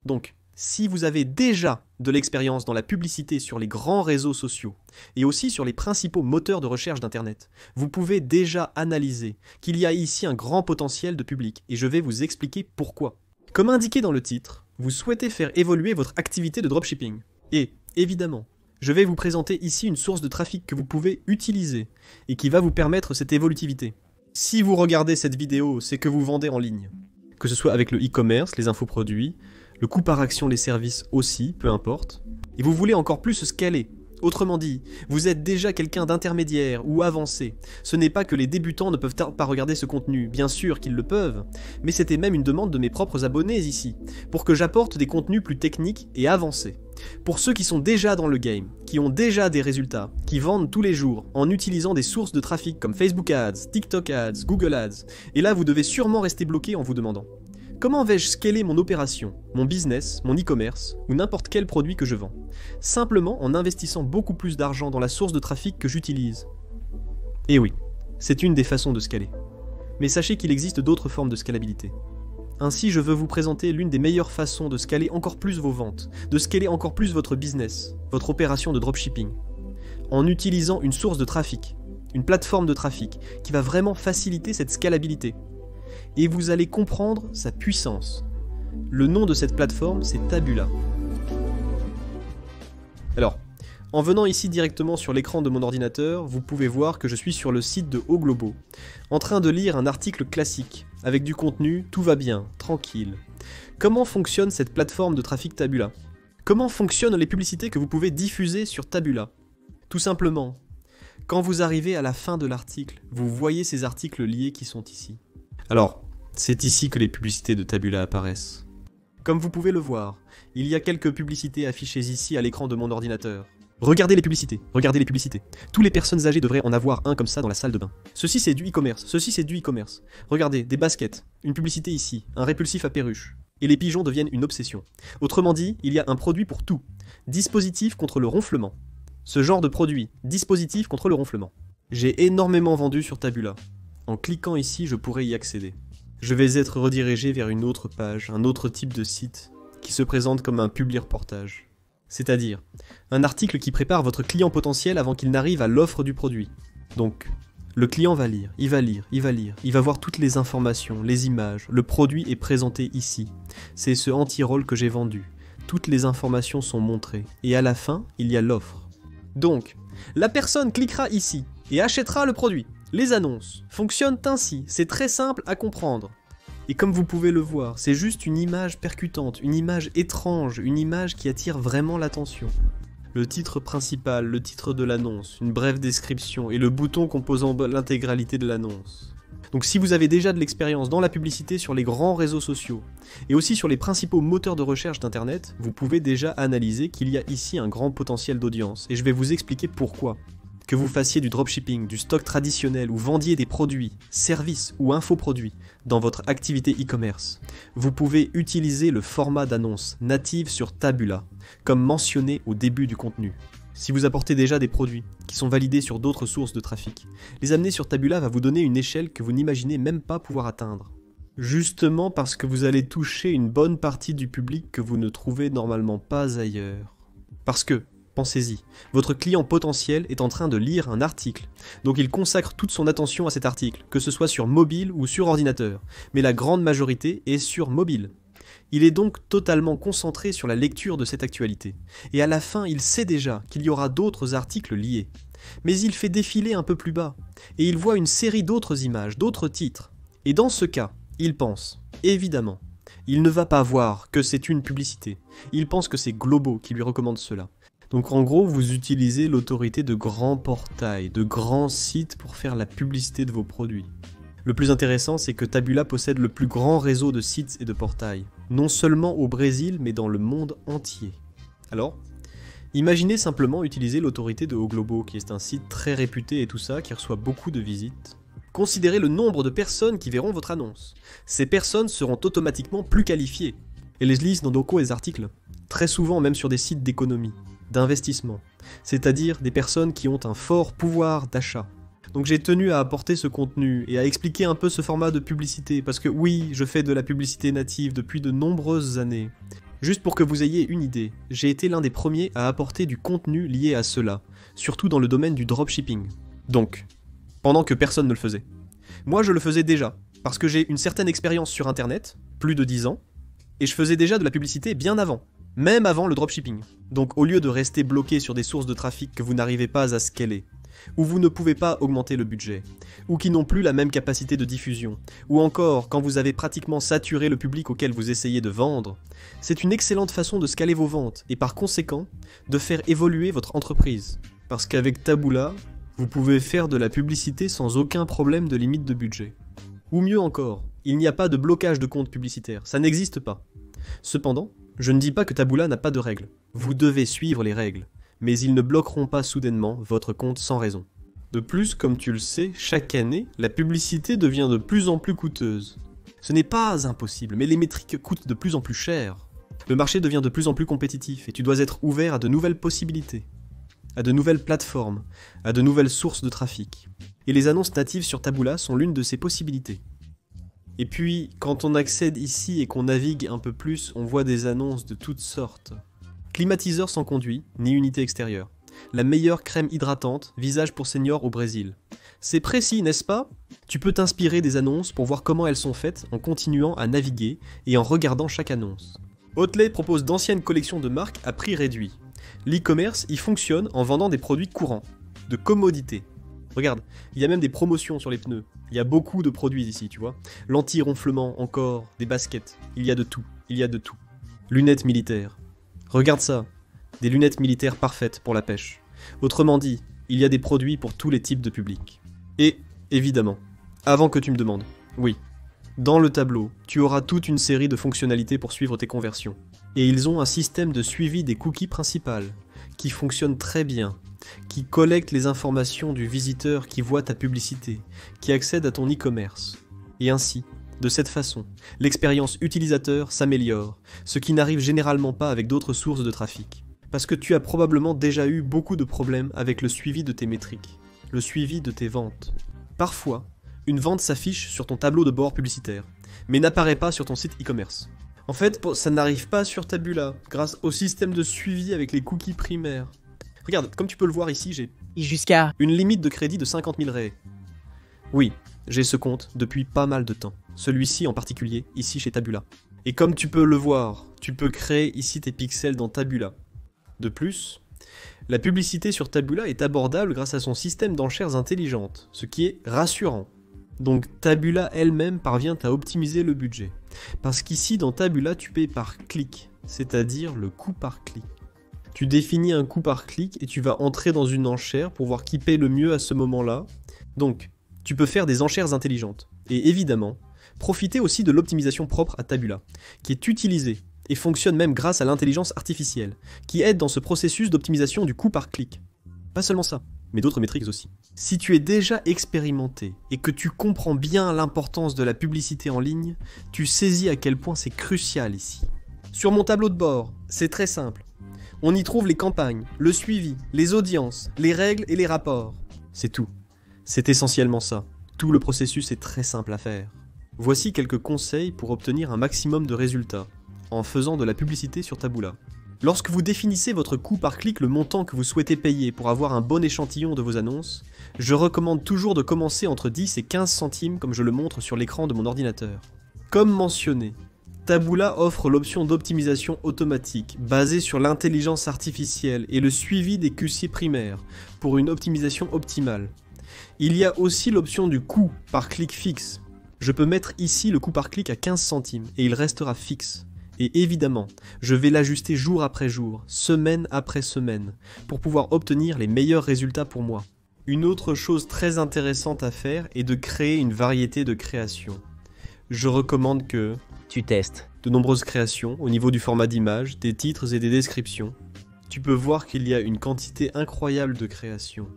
Donc, si vous avez déjà de l'expérience dans la publicité sur les grands réseaux sociaux et aussi sur les principaux moteurs de recherche d'Internet, vous pouvez déjà analyser qu'il y a ici un grand potentiel de public et je vais vous expliquer pourquoi. Comme indiqué dans le titre, vous souhaitez faire évoluer votre activité de dropshipping. Et, évidemment, je vais vous présenter ici une source de trafic que vous pouvez utiliser et qui va vous permettre cette évolutivité. Si vous regardez cette vidéo, c'est que vous vendez en ligne. Que ce soit avec le e-commerce, les infoproduits, le coût par action, les services aussi, peu importe. Et vous voulez encore plus scaler. Autrement dit, vous êtes déjà quelqu'un d'intermédiaire ou avancé. Ce n'est pas que les débutants ne peuvent pas regarder ce contenu, bien sûr qu'ils le peuvent, mais c'était même une demande de mes propres abonnés ici, pour que j'apporte des contenus plus techniques et avancés. Pour ceux qui sont déjà dans le game, qui ont déjà des résultats, qui vendent tous les jours en utilisant des sources de trafic comme Facebook Ads, TikTok Ads, Google Ads, et là vous devez sûrement rester bloqué en vous demandant: comment vais-je scaler mon opération, mon business, mon e-commerce ou n'importe quel produit que je vends? Simplement en investissant beaucoup plus d'argent dans la source de trafic que j'utilise. Et oui, c'est une des façons de scaler. Mais sachez qu'il existe d'autres formes de scalabilité. Ainsi, je veux vous présenter l'une des meilleures façons de scaler encore plus vos ventes, de scaler encore plus votre business, votre opération de dropshipping, en utilisant une source de trafic, une plateforme de trafic qui va vraiment faciliter cette scalabilité. Et vous allez comprendre sa puissance. Le nom de cette plateforme, c'est Taboola. Alors, en venant ici directement sur l'écran de mon ordinateur, vous pouvez voir que je suis sur le site de Oglobo, en train de lire un article classique, avec du contenu, tout va bien, tranquille. Comment fonctionne cette plateforme de trafic Taboola? Comment fonctionnent les publicités que vous pouvez diffuser sur Taboola? Tout simplement, quand vous arrivez à la fin de l'article, vous voyez ces articles liés qui sont ici. Alors, c'est ici que les publicités de Taboola apparaissent. Comme vous pouvez le voir, il y a quelques publicités affichées ici à l'écran de mon ordinateur. Regardez les publicités, regardez les publicités. Toutes les personnes âgées devraient en avoir un comme ça dans la salle de bain. Ceci c'est du e-commerce, ceci c'est du e-commerce. Regardez, des baskets, une publicité ici, un répulsif à perruche. Et les pigeons deviennent une obsession. Autrement dit, il y a un produit pour tout. Dispositif contre le ronflement. Ce genre de produit, dispositif contre le ronflement. J'ai énormément vendu sur Taboola. En cliquant ici, je pourrais y accéder. Je vais être redirigé vers une autre page, un autre type de site, qui se présente comme un publi-reportage. C'est-à-dire, un article qui prépare votre client potentiel avant qu'il n'arrive à l'offre du produit. Donc, le client va lire, il va voir toutes les informations, les images, le produit est présenté ici. C'est ce anti-roll que j'ai vendu. Toutes les informations sont montrées, et à la fin, il y a l'offre. Donc, la personne cliquera ici, et achètera le produit. Les annonces fonctionnent ainsi, c'est très simple à comprendre. Et comme vous pouvez le voir, c'est juste une image percutante, une image étrange, une image qui attire vraiment l'attention. Le titre principal, le titre de l'annonce, une brève description et le bouton composant l'intégralité de l'annonce. Donc si vous avez déjà de l'expérience dans la publicité sur les grands réseaux sociaux et aussi sur les principaux moteurs de recherche d'Internet, vous pouvez déjà analyser qu'il y a ici un grand potentiel d'audience et je vais vous expliquer pourquoi. Que vous fassiez du dropshipping, du stock traditionnel ou vendiez des produits, services ou infoproduits dans votre activité e-commerce, vous pouvez utiliser le format d'annonce native sur Taboola, comme mentionné au début du contenu. Si vous apportez déjà des produits qui sont validés sur d'autres sources de trafic, les amener sur Taboola va vous donner une échelle que vous n'imaginez même pas pouvoir atteindre. Justement parce que vous allez toucher une bonne partie du public que vous ne trouvez normalement pas ailleurs. Parce que, pensez-y, votre client potentiel est en train de lire un article, donc il consacre toute son attention à cet article, que ce soit sur mobile ou sur ordinateur, mais la grande majorité est sur mobile. Il est donc totalement concentré sur la lecture de cette actualité, et à la fin il sait déjà qu'il y aura d'autres articles liés. Mais il fait défiler un peu plus bas, et il voit une série d'autres images, d'autres titres, et dans ce cas, il pense, évidemment, il ne va pas voir que c'est une publicité, il pense que c'est Globo qui lui recommande cela. Donc en gros, vous utilisez l'autorité de grands portails, de grands sites pour faire la publicité de vos produits. Le plus intéressant, c'est que Taboola possède le plus grand réseau de sites et de portails, non seulement au Brésil, mais dans le monde entier. Alors, imaginez simplement utiliser l'autorité de Oglobo, qui est un site très réputé et tout ça, qui reçoit beaucoup de visites. Considérez le nombre de personnes qui verront votre annonce. Ces personnes seront automatiquement plus qualifiées. Et les lisent dans beaucoup les articles, très souvent même sur des sites d'économie, d'investissement, c'est-à-dire des personnes qui ont un fort pouvoir d'achat. Donc j'ai tenu à apporter ce contenu et à expliquer un peu ce format de publicité, parce que oui, je fais de la publicité native depuis de nombreuses années. Juste pour que vous ayez une idée, j'ai été l'un des premiers à apporter du contenu lié à cela, surtout dans le domaine du dropshipping. Donc, pendant que personne ne le faisait. Moi je le faisais déjà, parce que j'ai une certaine expérience sur internet, plus de 10 ans, et je faisais déjà de la publicité bien avant, même avant le dropshipping. Donc au lieu de rester bloqué sur des sources de trafic que vous n'arrivez pas à scaler, où vous ne pouvez pas augmenter le budget, ou qui n'ont plus la même capacité de diffusion, ou encore quand vous avez pratiquement saturé le public auquel vous essayez de vendre, c'est une excellente façon de scaler vos ventes et par conséquent de faire évoluer votre entreprise. Parce qu'avec Taboola, vous pouvez faire de la publicité sans aucun problème de limite de budget. Ou mieux encore, il n'y a pas de blocage de compte publicitaire, ça n'existe pas. Cependant, je ne dis pas que Taboola n'a pas de règles. Vous devez suivre les règles, mais ils ne bloqueront pas soudainement votre compte sans raison. De plus, comme tu le sais, chaque année, la publicité devient de plus en plus coûteuse. Ce n'est pas impossible, mais les métriques coûtent de plus en plus cher. Le marché devient de plus en plus compétitif et tu dois être ouvert à de nouvelles possibilités, à de nouvelles plateformes, à de nouvelles sources de trafic. Et les annonces natives sur Taboola sont l'une de ces possibilités. Et puis, quand on accède ici et qu'on navigue un peu plus, on voit des annonces de toutes sortes. Climatiseur sans conduit, ni unité extérieure. La meilleure crème hydratante, visage pour seniors au Brésil. C'est précis, n'est-ce pas? Tu peux t'inspirer des annonces pour voir comment elles sont faites en continuant à naviguer et en regardant chaque annonce. Oatly propose d'anciennes collections de marques à prix réduit. L'e-commerce y fonctionne en vendant des produits courants, de commodité. Regarde, il y a même des promotions sur les pneus. Il y a beaucoup de produits ici, tu vois. L'anti-ronflement encore, des baskets. Il y a de tout, il y a de tout. Lunettes militaires. Regarde ça, des lunettes militaires parfaites pour la pêche. Autrement dit, il y a des produits pour tous les types de publics. Et, évidemment, avant que tu me demandes, oui, dans le tableau, tu auras toute une série de fonctionnalités pour suivre tes conversions. Et ils ont un système de suivi des cookies principales, qui fonctionne très bien, qui collecte les informations du visiteur qui voit ta publicité, qui accède à ton e-commerce. Et ainsi, de cette façon, l'expérience utilisateur s'améliore, ce qui n'arrive généralement pas avec d'autres sources de trafic. Parce que tu as probablement déjà eu beaucoup de problèmes avec le suivi de tes métriques, le suivi de tes ventes. Parfois, une vente s'affiche sur ton tableau de bord publicitaire, mais n'apparaît pas sur ton site e-commerce. En fait, ça n'arrive pas sur Taboola, grâce au système de suivi avec les cookies primaires. Regarde, comme tu peux le voir ici, j'ai jusqu'à une limite de crédit de 50 000 raies. Oui, j'ai ce compte depuis pas mal de temps. Celui-ci en particulier, ici chez Taboola. Et comme tu peux le voir, tu peux créer ici tes pixels dans Taboola. De plus, la publicité sur Taboola est abordable grâce à son système d'enchères intelligentes, ce qui est rassurant. Donc Taboola elle-même parvient à optimiser le budget. Parce qu'ici dans Taboola tu payes par clic, c'est-à-dire le coût par clic. Tu définis un coût par clic et tu vas entrer dans une enchère pour voir qui paie le mieux à ce moment-là. Donc, tu peux faire des enchères intelligentes. Et évidemment, profiter aussi de l'optimisation propre à Taboola, qui est utilisée et fonctionne même grâce à l'intelligence artificielle, qui aide dans ce processus d'optimisation du coût par clic. Pas seulement ça, mais d'autres métriques aussi. Si tu es déjà expérimenté et que tu comprends bien l'importance de la publicité en ligne, tu saisis à quel point c'est crucial ici. Sur mon tableau de bord, c'est très simple. On y trouve les campagnes, le suivi, les audiences, les règles et les rapports. C'est tout. C'est essentiellement ça. Tout le processus est très simple à faire. Voici quelques conseils pour obtenir un maximum de résultats, en faisant de la publicité sur Taboola. Lorsque vous définissez votre coût par clic, le montant que vous souhaitez payer pour avoir un bon échantillon de vos annonces, je recommande toujours de commencer entre 10 et 15 centimes comme je le montre sur l'écran de mon ordinateur. Comme mentionné, Taboola offre l'option d'optimisation automatique basée sur l'intelligence artificielle et le suivi des QC primaires pour une optimisation optimale. Il y a aussi l'option du coût par clic fixe. Je peux mettre ici le coût par clic à 15 centimes et il restera fixe. Et évidemment, je vais l'ajuster jour après jour, semaine après semaine, pour pouvoir obtenir les meilleurs résultats pour moi. Une autre chose très intéressante à faire est de créer une variété de créations. Je recommande que tu testes de nombreuses créations au niveau du format d'image, des titres et des descriptions. Tu peux voir qu'il y a une quantité incroyable de créations.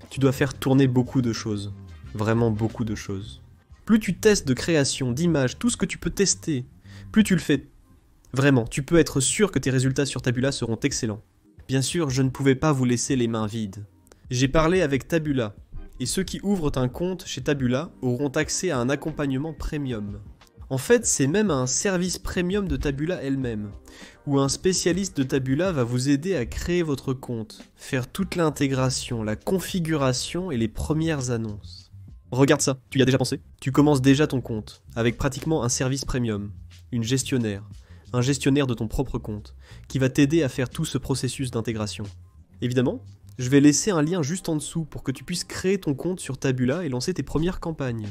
Tu dois faire tourner beaucoup de choses, vraiment beaucoup de choses. Plus tu testes de création, d'images, tout ce que tu peux tester, plus tu le fais. Vraiment, tu peux être sûr que tes résultats sur Taboola seront excellents. Bien sûr, je ne pouvais pas vous laisser les mains vides. J'ai parlé avec Taboola, et ceux qui ouvrent un compte chez Taboola auront accès à un accompagnement premium. En fait, c'est même un service premium de Taboola elle-même, où un spécialiste de Taboola va vous aider à créer votre compte, faire toute l'intégration, la configuration et les premières annonces. Regarde ça, tu y as déjà pensé? Tu commences déjà ton compte, avec pratiquement un service premium, une gestionnaire, un gestionnaire de ton propre compte, qui va t'aider à faire tout ce processus d'intégration. Évidemment, je vais laisser un lien juste en dessous pour que tu puisses créer ton compte sur Taboola et lancer tes premières campagnes.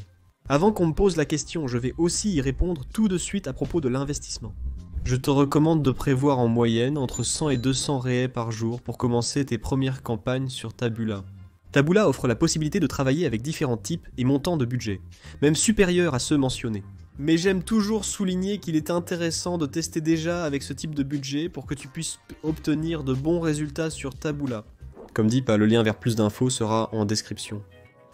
Avant qu'on me pose la question, je vais aussi y répondre tout de suite à propos de l'investissement. Je te recommande de prévoir en moyenne entre 100 et 200 réels par jour pour commencer tes premières campagnes sur Taboola. Taboola offre la possibilité de travailler avec différents types et montants de budget, même supérieurs à ceux mentionnés. Mais j'aime toujours souligner qu'il est intéressant de tester déjà avec ce type de budget pour que tu puisses obtenir de bons résultats sur Taboola. Comme dit, le lien vers plus d'infos sera en description.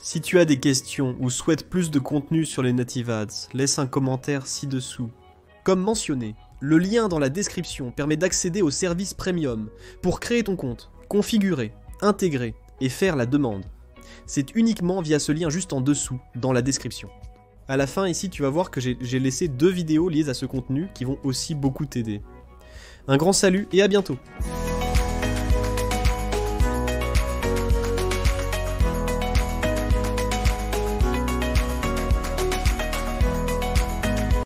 Si tu as des questions ou souhaites plus de contenu sur les Native Ads, laisse un commentaire ci-dessous. Comme mentionné, le lien dans la description permet d'accéder au service premium pour créer ton compte, configurer, intégrer et faire la demande. C'est uniquement via ce lien juste en dessous, dans la description. À la fin ici, tu vas voir que j'ai laissé 2 vidéos liées à ce contenu qui vont aussi beaucoup t'aider. Un grand salut et à bientôt!